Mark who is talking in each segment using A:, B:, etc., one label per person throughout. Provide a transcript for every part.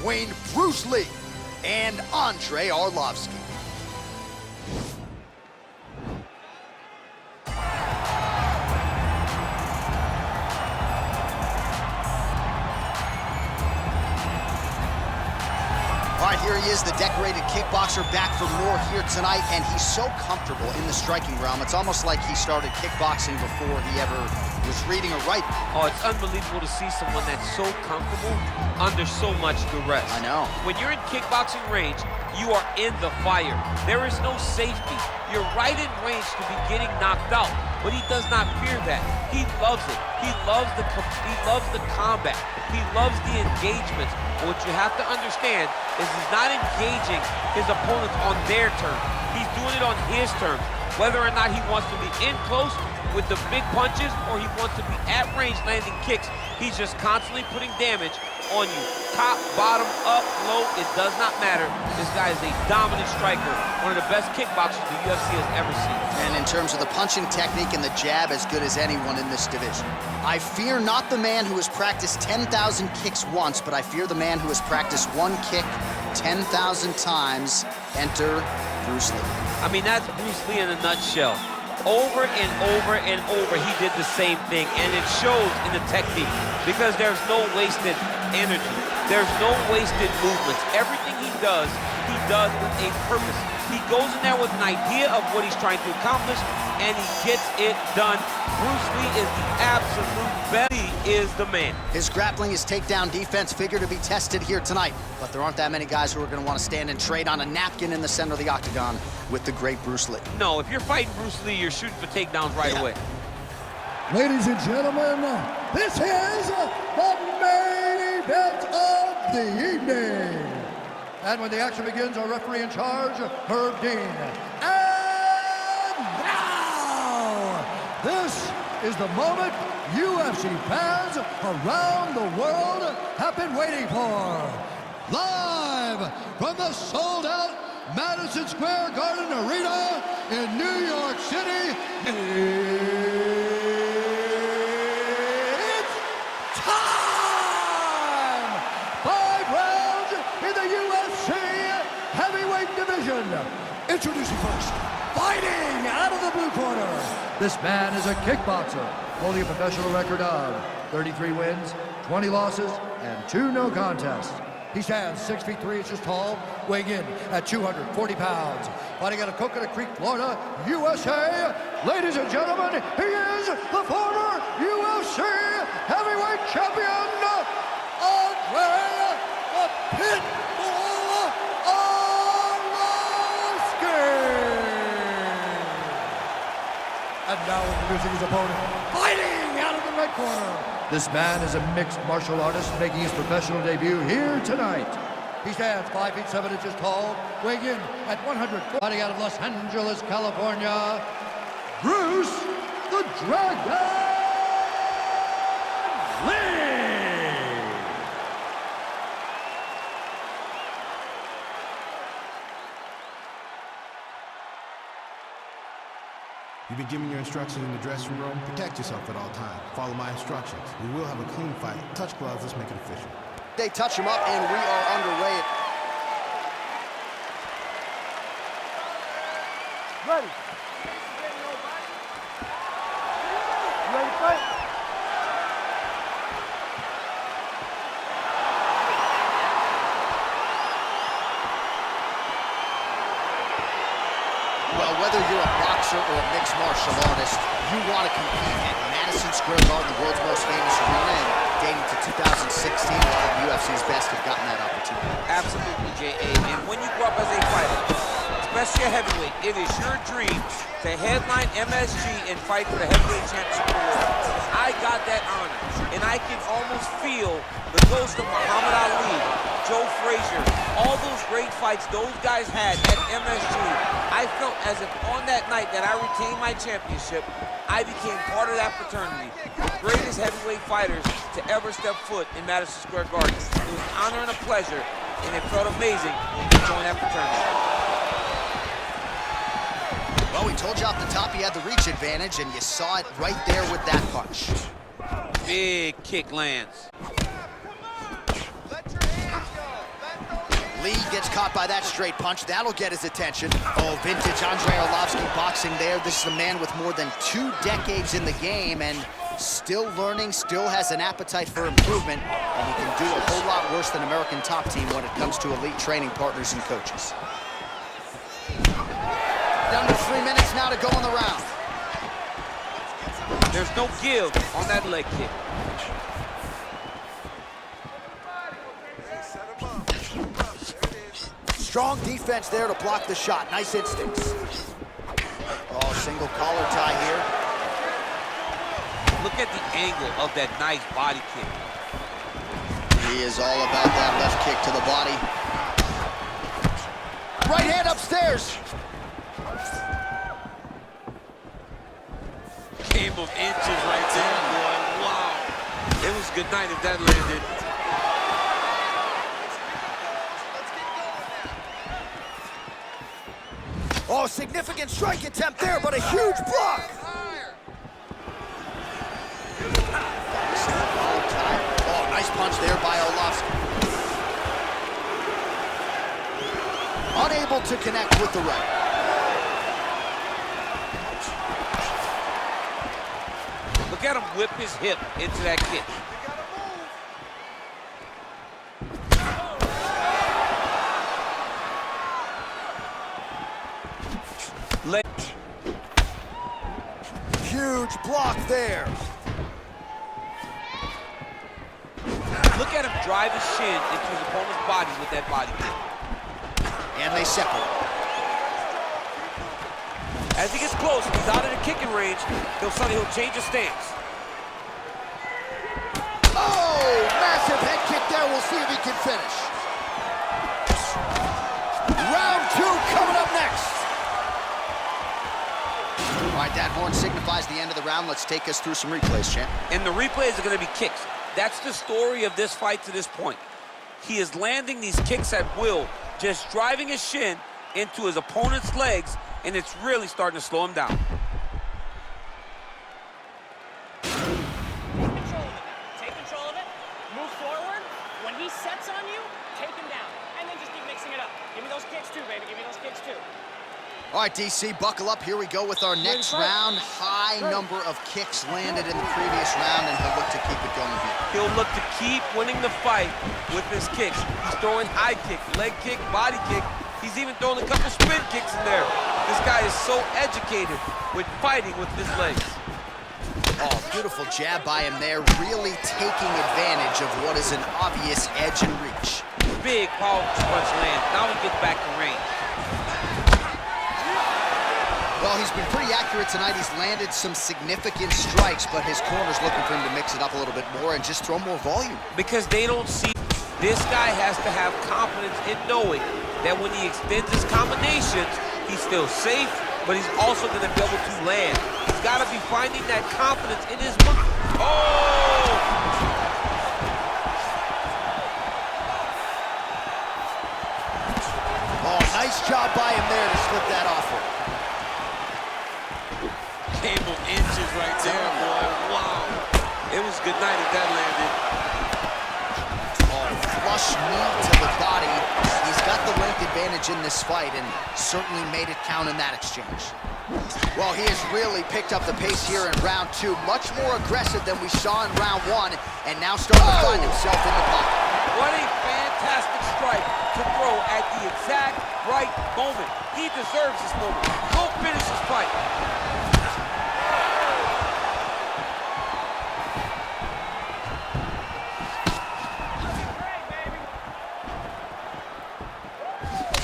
A: between Bruce Lee and Andrei Arlovski. All right, here he is, the decorated kickboxer, back for more here tonight, and he's so comfortable in the striking realm. It's almost like he started kickboxing before he ever was reading or writing.
B: Oh, it's unbelievable to see someone that's so comfortable under so much duress.
A: I know.
B: When you're in kickboxing range, you are in the fire. There is no safety. You're right in range to be getting knocked out, but he does not fear that. He loves it. He loves the combat. He loves the engagements. But what you have to understand is he's not engaging his opponents on their terms. He's doing it on his terms. Whether or not he wants to be in close with the big punches or he wants to be at range landing kicks, he's just constantly putting damage on you. Top, bottom, up, low, it does not matter. This guy is a dominant striker, one of the best kickboxers the UFC has ever seen.
A: And in terms of the punching technique and the jab, as good as anyone in this division. I fear not the man who has practiced 10,000 kicks once, but I fear the man who has practiced one kick 10,000 times. Enter Bruce Lee.
B: I mean, that's Bruce Lee in a nutshell. Over and over and over, he did the same thing, and it shows in the technique because there's no wasted energy. There's no wasted movements. Everything he does with a purpose. He goes in there with an idea of what he's trying to accomplish, and he gets it done. Bruce Lee is the absolute best. He is the man.
A: His grappling, his takedown defense figure to be tested here tonight, but there aren't that many guys who are going to want to stand and trade on a napkin in the center of the octagon with the great Bruce Lee.
B: No, if you're fighting Bruce Lee, you're shooting for takedowns right away.
C: Ladies and gentlemen, this is the main event of the evening. And when the action begins, our referee in charge, Herb Dean. And now, this is the moment UFC fans around the world have been waiting for. Live from the sold-out Madison Square Garden Arena in New York City, it's time! 5 rounds in the UFC heavyweight division. Introducing first, fighting out of the blue corner. This man is a kickboxer, holding a professional record of 33 wins, 20 losses, and 2 no contests. He stands 6 feet 3 inches tall, weighing in at 240 pounds. Fighting out of Coconut Creek, Florida, USA. Ladies and gentlemen, he is the former UFC heavyweight champion, Andrei the Pitbull Arlovski. And now introducing his opponent, fighting out of the red corner. This man is a mixed martial artist making his professional debut here tonight. He stands 5 feet 7 inches tall, weighing in at 100. Fighting out of Los Angeles, California, Bruce the Dragon Lee.
D: You've been given your instructions in the dressing room. Protect yourself at all times. Follow my instructions. We will have a clean fight. Touch gloves. Let's make it official.
A: They touch him up, and we are underway.
E: Ready. You ready to fight?
A: Well, whether you're a boxer or a mixed martial artist, you want to compete at Madison Square Garden, the world's most famous arena, and dating to 2016, all of UFC's best have gotten that opportunity.
B: Absolutely, J.A. And when you grow up as a fighter, especially a heavyweight, it is your dream to headline MSG and fight for the heavyweight championship award. I got that honor, and I can almost feel the ghost of Muhammad Ali, Joe Frazier, all those great fights those guys had at MSG. I felt as if on that night that I retained my championship, I became part of that fraternity, the greatest heavyweight fighters to ever step foot in Madison Square Garden. It was an honor and a pleasure, and it felt amazing to join that fraternity.
A: Well, we told you off the top he had the reach advantage, and you saw it right there with that punch.
B: Big kick lands.
E: Let your hands go.
A: Lee gets caught by that straight punch. That'll get his attention. Oh, vintage Andrei Arlovski boxing there. This is a man with more than 2 decades in the game and still learning, still has an appetite for improvement, and he can do a whole lot worse than American Top Team when it comes to elite training partners and coaches. Down to 3 minutes now to go in the round.
B: There's no give on that leg kick.
A: Strong defense there to block the shot. Nice instincts. Oh, single collar tie here.
B: Look at the angle of that nice body kick.
A: He is all about that left kick to the body. Right hand upstairs.
B: Game of inches right there, boy. Wow. It was good night if that landed.
A: Oh, significant strike attempt there, but a huge block. Oh, nice punch there by Arlovski. Unable to connect with the right.
B: Look at him whip his hip into that kick.
A: Huge block there.
B: Look at him drive his shin into his opponent's body with that body kick.
A: And they separate.
B: As he gets close, if he's out of the kicking range, he'll change his stance.
A: Oh, massive head kick there. We'll see if he can finish. Round 2 coming up next. All right, that horn signifies the end of the round. Let's take us through some replays, champ.
B: And the replays are going to be kicks. That's the story of this fight to this point. He is landing these kicks at will, just driving his shin into his opponent's legs, and it's really starting to slow him down.
F: Take control of it, move forward. When he sets on you, take him down, and then just keep mixing it up. Give me those kicks too, baby, give me those kicks too.
A: All right, DC, buckle up. Here we go with our next round. High number of kicks landed in the previous round, and he'll look to keep it going here.
B: He'll look to keep winning the fight with his kicks. He's throwing high kick, leg kick, body kick. He's even throwing a couple spin kicks in there. This guy is so educated with fighting with his legs.
A: Oh, beautiful jab by him there, really taking advantage of what is an obvious edge and reach.
B: Big power punch lands. Now he gets back to range.
A: Well, he's been pretty accurate tonight. He's landed some significant strikes, but his corner's looking for him to mix it up a little bit more and just throw more volume.
B: Because they don't see. This guy has to have confidence in knowing that when he extends his combinations, he's still safe, but he's also going to be able to land. He's got to be finding that confidence in his mind. Oh!
A: Oh, nice job by him there to slip that off him.
B: Game of inches right there, boy. Wow. It was good night if that landed.
A: Oh, flush knee to the body. He's got the length advantage in this fight and certainly made it count in that exchange. Well, he has really picked up the pace here in round 2. Much more aggressive than we saw in round 1, and now starting to find himself in the pocket.
B: What a fantastic strike to throw at the exact right moment. He deserves this moment. Go finish this fight.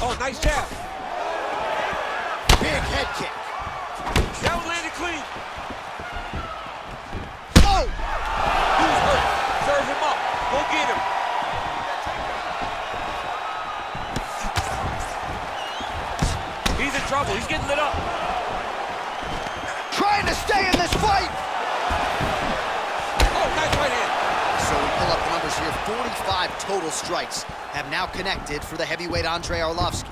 B: Oh, nice jab.
A: Big head kick.
B: That was landed clean.
A: Oh!
B: He's hurt. Serve him up. Go get him. He's in trouble. He's getting lit up.
A: Trying to stay in this fight.
B: Oh, nice right hand.
A: So we pull up the numbers here. 45 total strikes have now connected for the heavyweight Andrei Arlovski.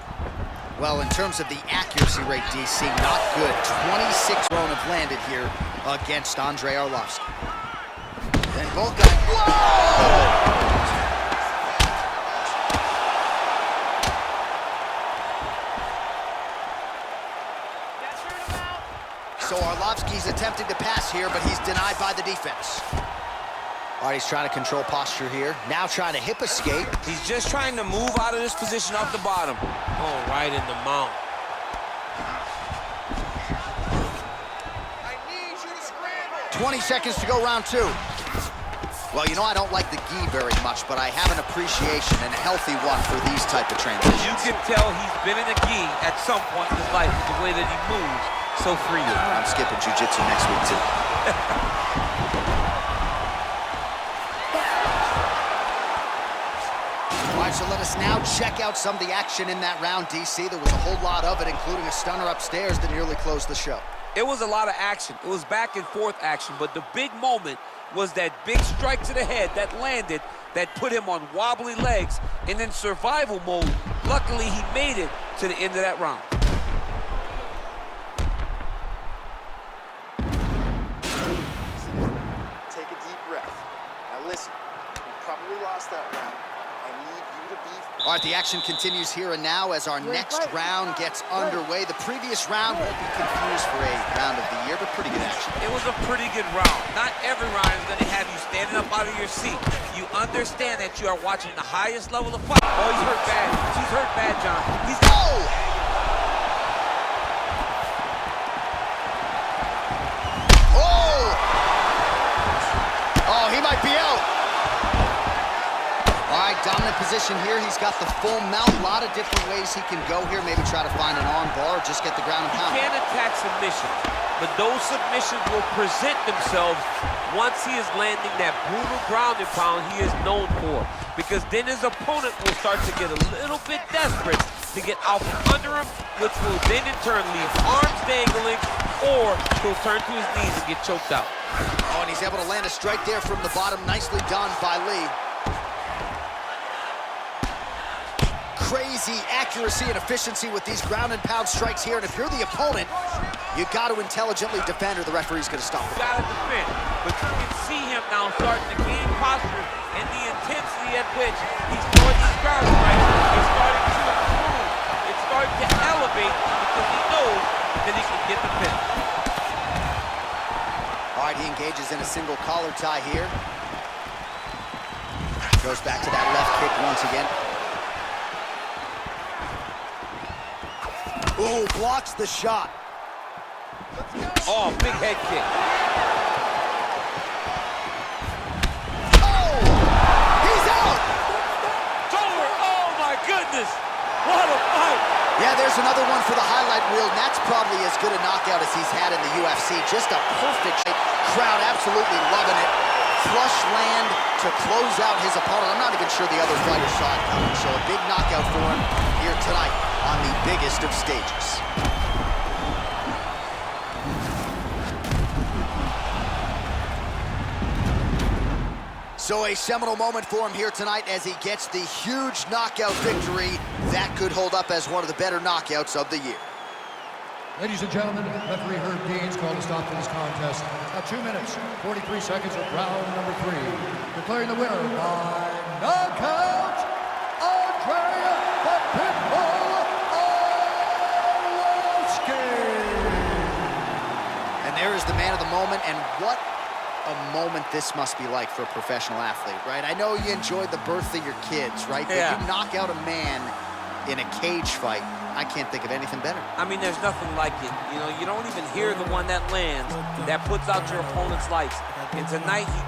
A: Well, in terms of the accuracy rate, DC, not good. 26 thrown have landed here against Andrei Arlovski. Then both guys. Whoa! So Arlovski's attempting to pass here, but he's denied by the defense. All right, he's trying to control posture here. Now trying to hip escape.
B: He's just trying to move out of this position off the bottom. Oh, right in the mount.
A: 20 seconds to go, round 2. Well, you know, I don't like the gi very much, but I have an appreciation and a healthy one for these type of transitions.
B: You can tell he's been in a gi at some point in his life with the way that he moves so freely.
A: I'm skipping jiu-jitsu next week, too. All right, so let us now check out some of the action in that round, DC. There was a whole lot of it, including a stunner upstairs that nearly closed the show.
B: It was a lot of action. It was back and forth action, but the big moment was that big strike to the head that landed, that put him on wobbly legs, and in survival mode, luckily he made it to the end of that round.
G: Take a deep breath. Now listen, you probably lost that round. I need you to be...
A: All right, the action continues here and now as our next round gets underway. The previous round won't be confused for a round of the year, but pretty good action.
B: It was a pretty good round. Not every round is going to have you standing up out of your seat. You understand that you are watching the highest level of fight. Oh, he's hurt bad. He's hurt bad, John. He's...
A: Oh! Oh, he might be out. All right, dominant position here. He's got the full mount. A lot of different ways he can go here. Maybe try to find an arm bar or just get the ground and pound.
B: He can attack submissions, but those submissions will present themselves once he is landing that brutal ground and pound he is known for. Because then his opponent will start to get a little bit desperate to get out from under him, which will then in turn leave arms dangling, or he'll turn to his knees and get choked out.
A: Oh, and he's able to land a strike there from the bottom. Nicely done by Lee. Crazy accuracy and efficiency with these ground and pound strikes here. And if you're the opponent, you got to intelligently defend or the referee's going to stop it.
B: You got to defend, but you can see him now starting to gain posture, and the intensity at which he's throwing these ground strikes is starting to improve. It's starting to elevate because he knows that he can get the finish.
A: All right, he engages in a single collar tie here. Goes back to that left kick once again. Ooh, blocks the shot.
B: Oh, big head kick.
A: Oh! He's out!
B: It's over. Oh, my goodness. What a fight.
A: Yeah, there's another one for the highlight reel, and that's probably as good a knockout as he's had in the UFC. Just a perfect shape. Crowd absolutely loving it. Flush land to close out his opponent. I'm not even sure the other fighter saw it coming, so a big knockout for him here tonight on the biggest of stages. So a seminal moment for him here tonight as he gets the huge knockout victory that could hold up as one of the better knockouts of the year.
C: Ladies and gentlemen, referee Herb Dean's called a stop to this contest at 2 minutes, 43 seconds of round number 3. Declaring the winner by knockout, Andrei the Pitbull Arlovski.
A: And there is the man of the moment, and what a moment this must be like for a professional athlete, right? I know you enjoyed the birth of your kids, right?
B: Yeah.
A: But you knock out a man in a cage fight. I can't think of anything better.
B: I mean, there's nothing like it. You know, you don't even hear the one that lands, that puts out your opponent's lights. And tonight, he